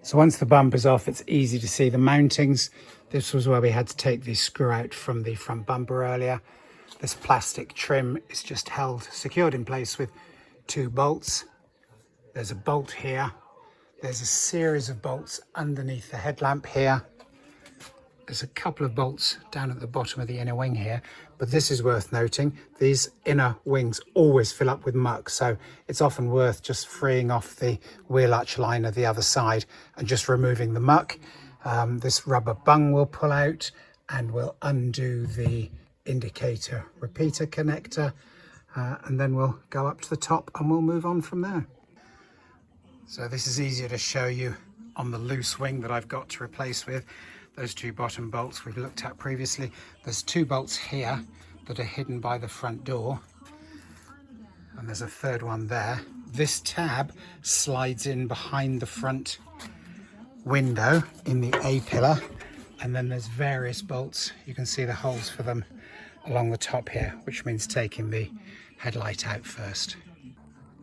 So once the bumper's off, it's easy to see the mountings. This was where we had to take the screw out from the front bumper earlier. This plastic trim is just secured in place with 2 bolts. There's a bolt here. There's a series of bolts underneath the headlamp here. There's a couple of bolts down at the bottom of the inner wing here, but this is worth noting. These inner wings always fill up with muck, so it's often worth just freeing off the wheel arch liner the other side and just removing the muck. This rubber bung will pull out and we'll undo the indicator repeater connector, and then we'll go up to the top and we'll move on from there. So this is easier to show you on the loose wing that I've got to replace with. Those 2 bottom bolts we've looked at previously. There's 2 bolts here that are hidden by the front door, and there's a 3rd one there. This tab slides in behind the front window in the A-pillar, and then there's various bolts. You can see the holes for them along the top here, which means taking the headlight out first.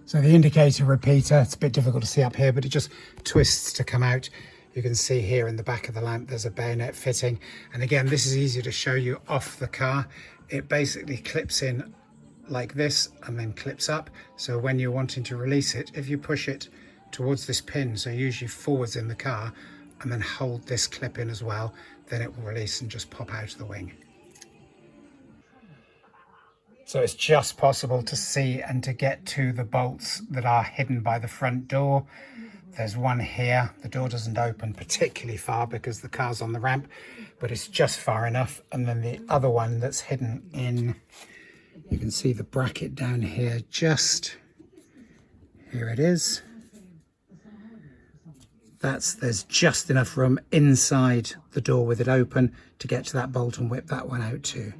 So the indicator repeater, it's a bit difficult to see up here, but it just twists to come out. You can see here in the back of the lamp there's a bayonet fitting, and again this is easier to show you off the car. It basically clips in like this and then clips up, so when you're wanting to release it, if you push it towards this pin, so usually forwards in the car, and then hold this clip in as well, then it will release and just pop out of the wing. So it's just possible to see and to get to the bolts that are hidden by the front door. There's one here. The door doesn't open particularly far because the car's on the ramp, but it's just far enough. And then the other one that's hidden in, you can see the bracket down here, just here it is. There's just enough room inside the door with it open to get to that bolt and whip that one out too.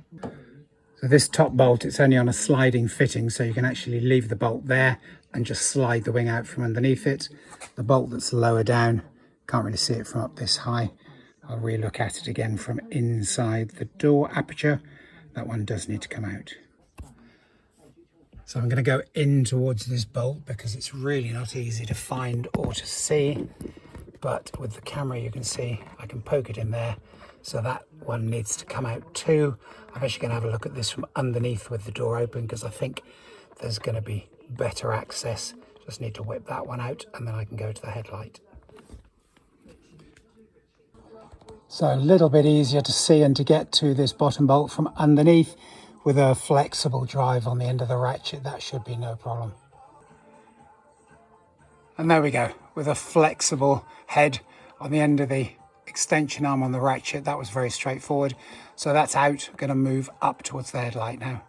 So this top bolt, it's only on a sliding fitting, so you can actually leave the bolt there and just slide the wing out from underneath it. The bolt that's lower down, can't really see it from up this high. I'll re-look at it again from inside the door aperture. That one does need to come out. So I'm going to go in towards this bolt because it's really not easy to find or to see. But with the camera you can see I can poke it in there. So that one needs to come out too. I'm actually going to have a look at this from underneath with the door open because I think there's going to be better access. Just need to whip that one out and then I can go to the headlight. So a little bit easier to see and to get to this bottom bolt from underneath with a flexible drive on the end of the ratchet. That should be no problem. And there we go, with a flexible head on the end of the extension arm on the ratchet. That was very straightforward. So that's out. I'm going to move up towards the headlight now.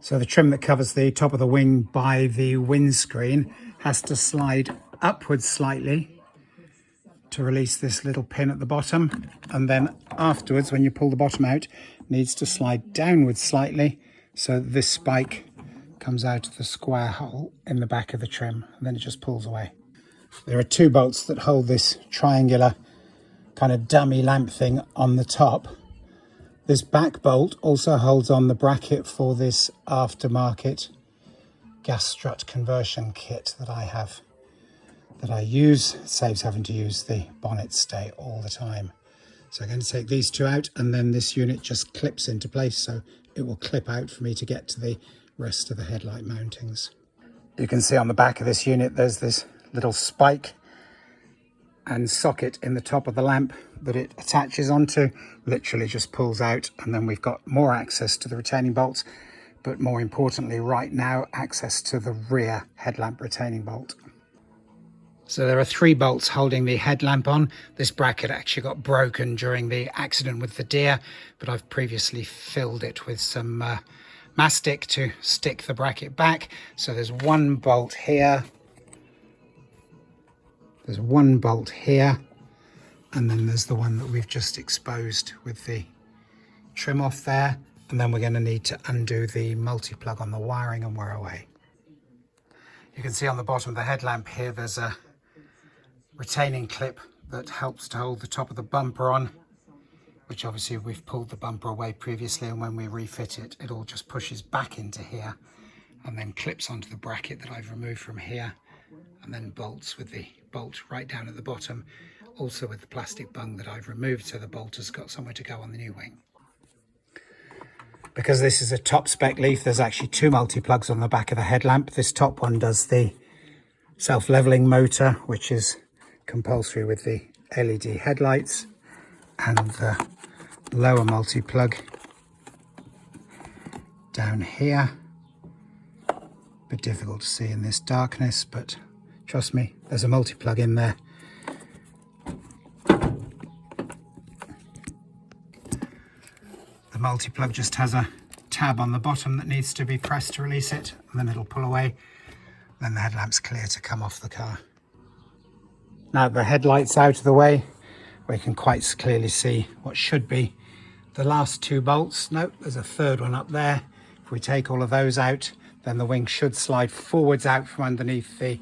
So the trim that covers the top of the wing by the windscreen has to slide upwards slightly to release this little pin at the bottom, and then afterwards when you pull the bottom out it needs to slide downwards slightly so this spike comes out of the square hole in the back of the trim, and then it just pulls away. There are 2 bolts that hold this triangular kind of dummy lamp thing on the top. This back bolt also holds on the bracket for this aftermarket gas strut conversion kit that I have, that I use. It saves having to use the bonnet stay all the time. So I'm going to take these 2 out, and then this unit just clips into place, so it will clip out for me to get to the rest of the headlight mountings. You can see on the back of this unit there's this little spike and socket in the top of the lamp that it attaches onto. Literally just pulls out, and then we've got more access to the retaining bolts, but more importantly right now access to the rear headlamp retaining bolt. So there are 3 bolts holding the headlamp on. This bracket actually got broken during the accident with the Deer, but I've previously filled it with some mastic to stick the bracket back. So there's 1 bolt here, there's 1 bolt here, and then there's the one that we've just exposed with the trim off there. And then we're going to need to undo the multi-plug on the wiring, and we're away. You can see on the bottom of the headlamp here there's a retaining clip that helps to hold the top of the bumper on, which obviously we've pulled the bumper away previously, and when we refit it, it all just pushes back into here and then clips onto the bracket that I've removed from here, and then bolts with the bolt right down at the bottom, also with the plastic bung that I've removed so the bolt has got somewhere to go on the new wing. Because this is a top spec Leaf, there's actually 2 multi-plugs on the back of the headlamp. This top one does the self-leveling motor, which is compulsory with the LED headlights, and the lower multi-plug down here. Bit difficult to see in this darkness, but trust me, there's a multi-plug in there. The multi-plug just has a tab on the bottom that needs to be pressed to release it, and then it'll pull away. Then the headlamp's clear to come off the car. Now the headlight's out of the way, we can quite clearly see what should be the last 2 bolts. Nope, there's a third one up there. If we take all of those out, then the wing should slide forwards out from underneath the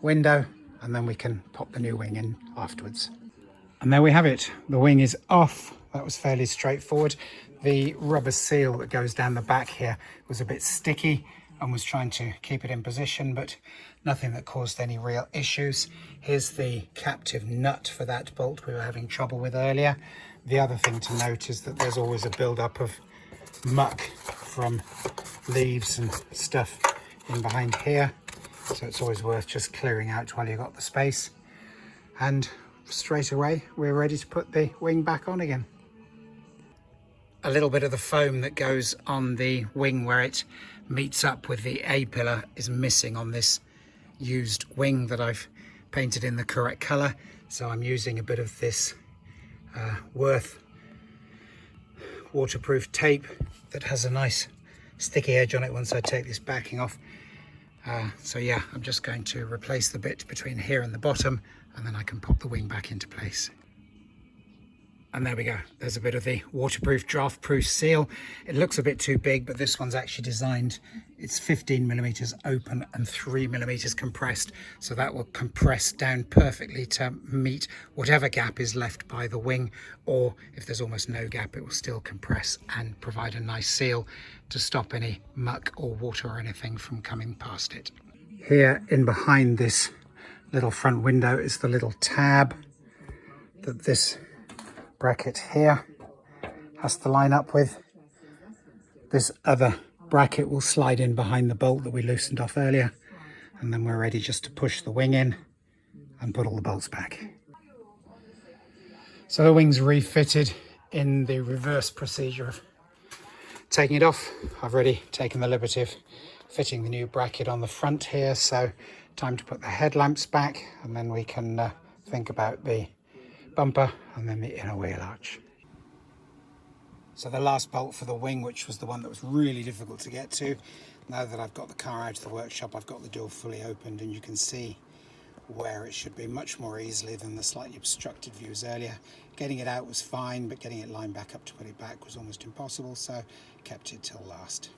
window, and then we can pop the new wing in afterwards. And there we have it. The wing is off. That was fairly straightforward. The rubber seal that goes down the back here was a bit sticky and was trying to keep it in position, but nothing that caused any real issues. Here's the captive nut for that bolt we were having trouble with earlier. The other thing to note is that there's always a build-up of muck from leaves and stuff in behind here, so it's always worth just clearing out while you've got the space. And straight away we're ready to put the wing back on again. A little bit of the foam that goes on the wing where it meets up with the A-pillar is missing on this used wing that I've painted in the correct colour, so I'm using a bit of this Worth waterproof tape that has a nice sticky edge on it once I take this backing off. So yeah, I'm just going to replace the bit between here and the bottom, and then I can pop the wing back into place. And there we go, there's a bit of the waterproof draft proof seal. It looks a bit too big, but this one's actually designed, it's 15mm open and 3mm compressed, so that will compress down perfectly to meet whatever gap is left by the wing, or if there's almost no gap, it will still compress and provide a nice seal to stop any muck or water or anything from coming past it. Here in behind this little front window is the little tab that this bracket here has to line up with. This other bracket will slide in behind the bolt that we loosened off earlier, and then we're ready just to push the wing in and put all the bolts back. So the wing's refitted in the reverse procedure of taking it off. I've already taken the liberty of fitting the new bracket on the front here, so time to put the headlamps back, and then we can think about the bumper and then the inner wheel arch. So the last bolt for the wing, which was the one that was really difficult to get to, now that I've got the car out of the workshop, I've got the door fully opened and you can see where it should be much more easily than the slightly obstructed views earlier. Getting it out was fine, but getting it lined back up to put it back was almost impossible, so kept it till last.